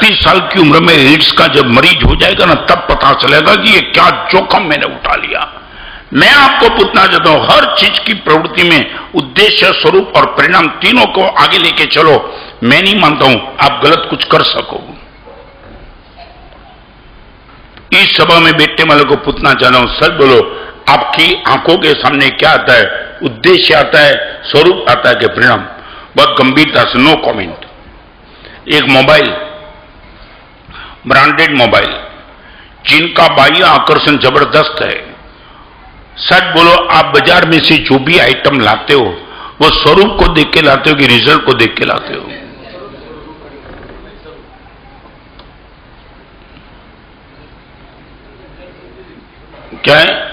36 साल की उम्र में एड्स का जब मरीज हो जाएगा ना, तब पता चलेगा कि ये क्या जोखिम मैंने उठा लिया। मैं आपको पूछना चाहता हूं, हर चीज की प्रवृत्ति में उद्देश्य, स्वरूप और परिणाम तीनों को आगे लेके चलो। मैं नहीं मानता हूं आप गलत कुछ कर सको। इस सभा में बैठने वाले को पूछना चाहता हूं, सच बोलो, आपकी आंखों के सामने क्या आता है? उद्देश्य आता है, स्वरूप आता है कि परिणाम? बहुत गंभीरता से नो कमेंट। एक मोबाइल, ब्रांडेड मोबाइल, जिनका बाह्य आकर्षण जबरदस्त है, सच बोलो, आप बाजार में से जो भी आइटम लाते हो वो स्वरूप को देख के लाते हो कि रिजल्ट को देख के लाते हो? क्या है?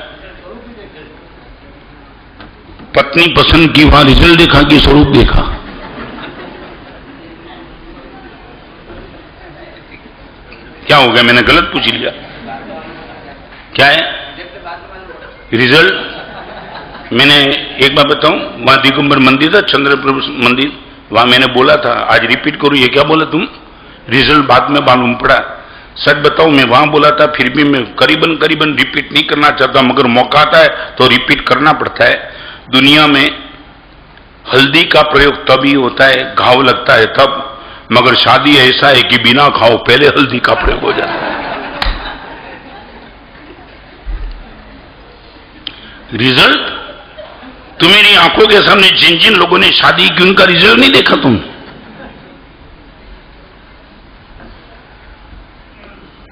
पत्नी पसंद की, वहां रिजल्ट देखा कि स्वरूप देखा? क्या हो गया, मैंने गलत पूछ लिया? क्या है रिजल्ट? मैंने एक बार बताऊं, वहां दिगंबर मंदिर था, चंद्रप्रभु मंदिर, वहां मैंने बोला था, आज रिपीट करूं, ये क्या बोला तुम? रिजल्ट बाद में मालूम पड़ा। सच बताऊं, मैं वहां बोला था, फिर भी मैं करीबन रिपीट नहीं करना चाहता, मगर मौका आता है तो रिपीट करना पड़ता है। दुनिया में हल्दी का प्रयोग तभी होता है, घाव लगता है तब, मगर शादी ऐसा है कि बिना घाव पहले हल्दी का प्रयोग हो जाता है। रिजल्ट तुम्हारी आंखों के सामने जिन जिन लोगों ने शादी की, उनका रिजल्ट नहीं देखा तुम?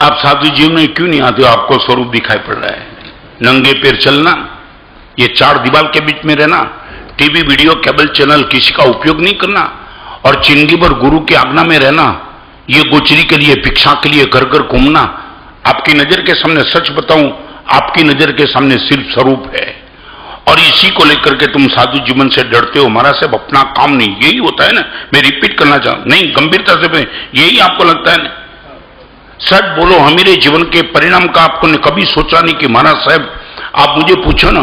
आप साधु जीवन में क्यों नहीं आते हो? आपको स्वरूप दिखाई पड़ रहा है। नंगे पैर चलना, ये चार दीवार के बीच में रहना, टीवी, वीडियो, केबल चैनल किसी का उपयोग नहीं करना, और जिंदगी भर गुरु की आज्ञा में रहना, ये गोचरी के लिए, भिक्षा के लिए घर घर घूमना। आपकी नजर के सामने, सच बताऊं, आपकी नजर के सामने सिर्फ स्वरूप है, और इसी को लेकर के तुम साधु जीवन से डरते हो। हमारा सब अपना काम नहीं, यही होता है ना? मैं रिपीट करना चाहूं, नहीं गंभीरता से, यही आपको लगता है ना? सच बोलो, हमारे जीवन के परिणाम का आपको ने कभी सोचा नहीं कि महाराज साहब, आप मुझे पूछो ना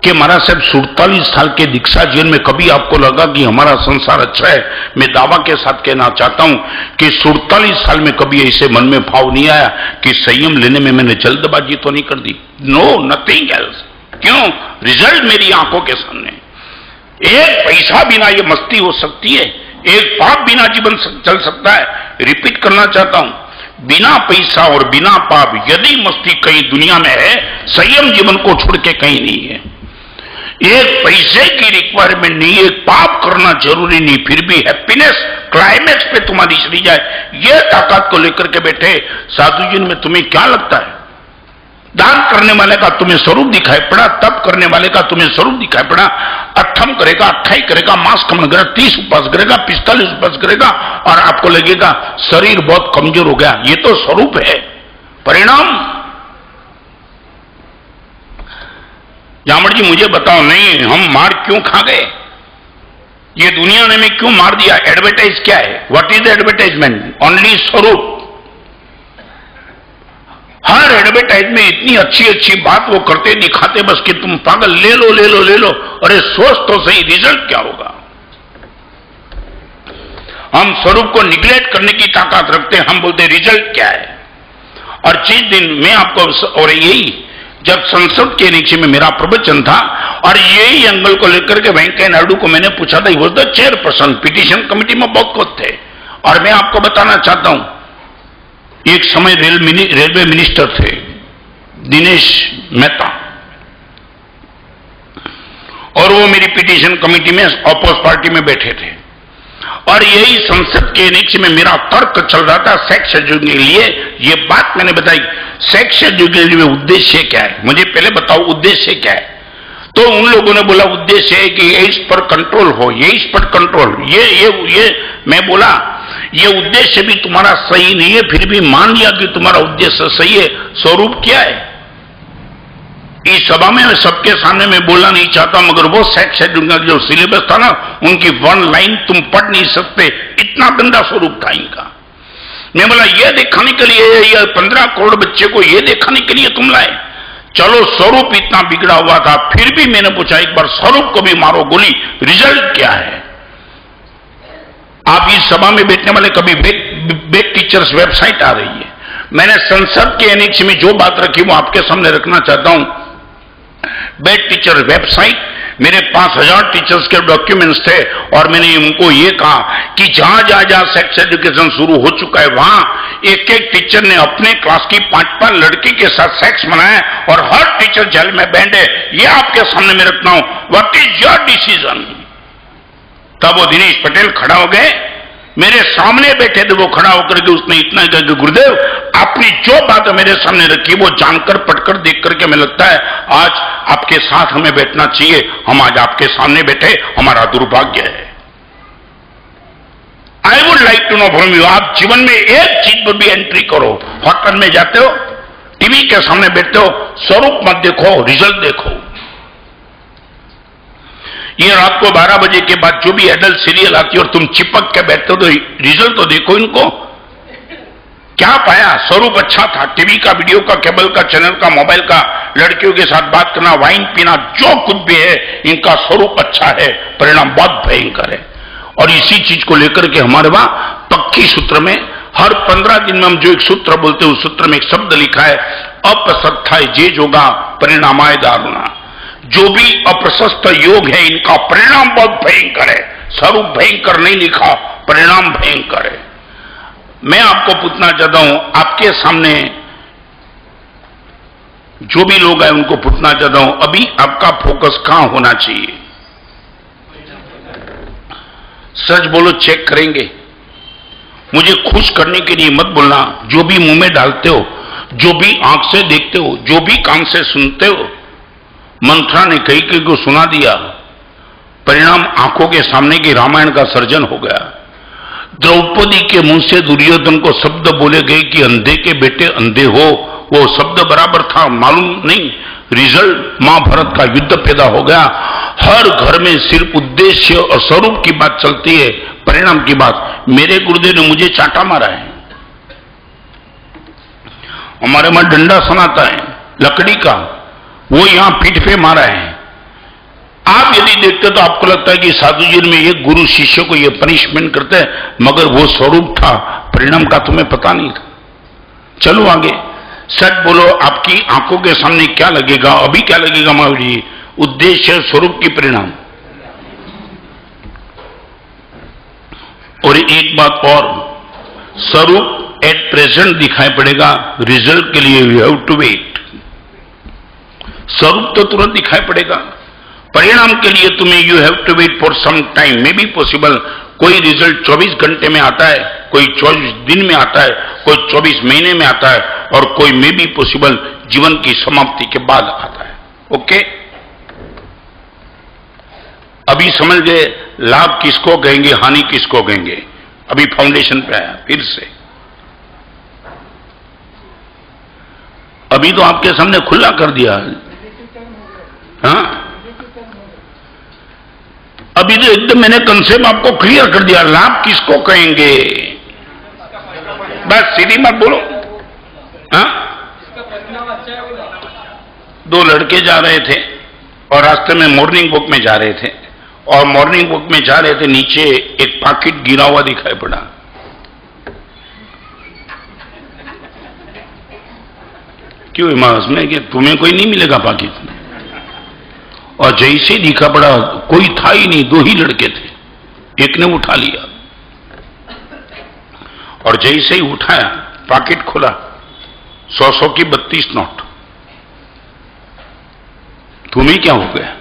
कि महाराज साहब 47 साल के दीक्षा जीवन में कभी आपको लगा कि हमारा संसार अच्छा है? मैं दावा के साथ कहना चाहता हूं कि 47 साल में कभी ऐसे मन में भाव नहीं आया कि संयम लेने में मैंने जल्दबाजी तो नहीं कर दी। No, nothing else. क्यों? रिजल्ट मेरी आंखों के सामने। एक पैसा बिना ये मस्ती हो सकती है, एक पाप बिना जीवन चल सकता है। रिपीट करना चाहता हूं, बिना पैसा और बिना पाप यदि मस्ती कहीं दुनिया में है, संयम जीवन को छोड़ के कहीं नहीं है। एक पैसे की रिक्वायरमेंट नहीं, एक पाप करना जरूरी नहीं, फिर भी हैप्पीनेस क्लाइमेक्स पे तुम्हारी चली जाए, ये ताकत को लेकर के बैठे साधु जी में तुम्हें क्या लगता है? दान करने वाले का तुम्हें स्वरूप दिखाई पड़ा, तप करने वाले का तुम्हें स्वरूप दिखाई पड़ा, अट्ठम करेगा, 28 करेगा, मांस कम करेगा, 30 उपवास करेगा, 45 उपवास करेगा, और आपको लगेगा शरीर बहुत कमजोर हो गया। ये तो स्वरूप है। परिणाम? जामड़ जी मुझे बताओ, नहीं हम मार क्यों खा गए? ये दुनिया ने में क्यों मार दिया? एडवर्टाइज क्या है? What is the advertisement? Only स्वरूप। हर एडवर्टाइज में इतनी अच्छी अच्छी बात वो करते दिखाते, बस कि तुम पागल, ले लो ले लो ले लो। अरे सोच तो सही, रिजल्ट क्या होगा? हम स्वरूप को निग्लेक्ट करने की ताकत रखते हैं, हम बोलते रिजल्ट क्या है। और जिस दिन मैं आपको, और यही जब संसद के नीचे में मेरा प्रवचन था, और यही एंगल को लेकर के वेंकैया नायडू को मैंने पूछा था, वो द चेयरपर्सन, पिटीशन कमेटी में बहुत खुद थे। और मैं आपको बताना चाहता हूं, एक समय रेलवे मिनिस्टर थे दिनेश मेहता, और वो मेरी पिटीशन कमेटी में अपोज पार्टी में बैठे थे, और यही संसद के नीचे में मेरा तर्क चल रहा था सेक्स शेड्यूल के लिए। ये बात मैंने बताई, सेक्स शेड्यूल के लिए उद्देश्य क्या है, मुझे पहले बताओ उद्देश्य क्या है। तो उन लोगों ने बोला उद्देश्य है कि एड्स पर कंट्रोल हो, एड्स पर कंट्रोल। ये मैं बोला ये उद्देश्य भी तुम्हारा सही नहीं है, फिर भी मान लिया कि तुम्हारा उद्देश्य सही है। स्वरूप क्या है? इस सभा में सबके सामने मैं बोलना नहीं चाहता, मगर वो सेक्स शेड्यूल का जो सिलेबस था ना, उनकी वन लाइन तुम पढ़ नहीं सकते, इतना गंदा स्वरूप था इनका। मैं बोला ये दिखाने के लिए, ये 15 करोड़ बच्चे को ये दिखाने के लिए तुम लाए? चलो स्वरूप इतना बिगड़ा हुआ था, फिर भी मैंने पूछा एक बार स्वरूप को भी मारो गोली, रिजल्ट क्या है? आप इस सभा में बैठने वाले कभी बेड टीचर्स वेबसाइट आ रही है। मैंने संसद के एनेक्स में जो बात रखी वो आपके सामने रखना चाहता हूं। बेड टीचर वेबसाइट, मेरे 5000 टीचर्स के डॉक्यूमेंट्स थे और मैंने उनको ये कहा कि जहां जहां सेक्स एजुकेशन शुरू हो चुका है वहां एक एक टीचर ने अपने क्लास की 5-5 लड़की के साथ सेक्स मनाया और हर टीचर जेल में बैंड है। ये आपके सामने मैं रखता हूं। What is your decision? तब वो दिनेश पटेल खड़ा हो गए, मेरे सामने बैठे थे, वो खड़ा होकर के उसने इतना कहा कि गुरुदेव आपने जो बात मेरे सामने रखी वो जानकर पढ़कर देख करके हमें लगता है आज आपके साथ हमें बैठना चाहिए। हम आज आपके सामने बैठे, हमारा दुर्भाग्य है। I would like to know from you, आप जीवन में एक चीज पर भी एंट्री करो। होटल में जाते हो, टीवी के सामने बैठते हो, स्वरूप मत देखो, रिजल्ट देखो। ये रात को 12 बजे के बाद जो भी एडल्ट सीरियल आती है और तुम चिपक के बैठते हो तो रिजल्ट तो देखो इनको। क्या पाया? स्वरूप अच्छा था, टीवी का, वीडियो का, केबल का, चैनल का, मोबाइल का, लड़कियों के साथ बात करना, वाइन पीना, जो कुछ भी है इनका स्वरूप अच्छा है, परिणाम बहुत भयंकर है। और इसी चीज को लेकर के हमारे वहां पक्की सूत्र में हर 15 दिन में हम जो एक सूत्र बोलते हैं उस सूत्र में एक शब्द लिखा है, अप्रसत्थाय जे जोगा परिणामाय दारुणा। जो भी अप्रशस्त योग है इनका परिणाम बहुत भयंकर है। स्वरूप भयंकर नहीं लिखा, परिणाम भयंकर है। मैं आपको पूछना चाहता हूं, आपके सामने जो भी लोग हैं उनको पूछना चाहता हूं, अभी आपका फोकस कहां होना चाहिए? सच बोलो, चेक करेंगे। मुझे खुश करने के लिए मत बोलना। जो भी मुंह में डालते हो, जो भी आंख से देखते हो, जो भी कान से सुनते हो, मंत्रा ने कई कई को सुना दिया, परिणाम आंखों के सामने की रामायण का सर्जन हो गया। द्रौपदी के मुंह से दुर्योधन को शब्द बोले गए कि अंधे के बेटे अंधे हो, वो शब्द बराबर था, मालूम नहीं, रिजल्ट महाभारत का युद्ध पैदा हो गया। हर घर में सिर्फ उद्देश्य और स्वरूप की बात चलती है, परिणाम की बात। मेरे गुरुदेव ने मुझे चाटा मारा है, हमारे वहां डंडा सुनाता है लकड़ी का, वो यहां पीठ पे मारा है। आप यदि देखते तो आपको लगता है कि साधु जी में एक गुरु शिष्य को ये पनिशमेंट करते हैं, मगर वो स्वरूप था, परिणाम का तुम्हें पता नहीं था। चलो आगे, सच बोलो, आपकी आंखों के सामने क्या लगेगा? अभी क्या लगेगा महावीर जी? उद्देश्य, स्वरूप की परिणाम। और एक बात और, स्वरूप एट प्रेजेंट दिखाई पड़ेगा, रिजल्ट के लिए यू हैव टू वेट। स्वरूप तो तुरंत दिखाई पड़ेगा, परिणाम के लिए तुम्हें you have to wait for some time, may be possible. कोई रिजल्ट 24 घंटे में आता है, कोई 24 दिन में आता है, कोई 24 महीने में आता है, और कोई मे बी पॉसिबल जीवन की समाप्ति के बाद आता है। ओके, अभी समझ गए लाभ किसको कहेंगे, हानि किसको कहेंगे? अभी फाउंडेशन पे आया फिर से। अभी तो आपके सामने खुला कर दिया। हाँ, अभी तो एकदम मैंने कंसेप्ट आपको क्लियर कर दिया, लाभ किसको कहेंगे। बस सीधी मत बोलो। हाँ, 2 लड़के जा रहे थे और रास्ते में मॉर्निंग वॉक में जा रहे थे, और मॉर्निंग वॉक में जा रहे थे, नीचे एक पाकिट गिरा हुआ दिखाई पड़ा। क्यों इमाम में कि तुम्हें कोई नहीं मिलेगा पाकिट? और जैसे दिखा पड़ा कोई था ही नहीं, 2 ही लड़के थे। एक ने उठा लिया और जैसे ही उठाया पाकिट खुला, 100 की 32 नोट। तुम्हें क्या हो गया?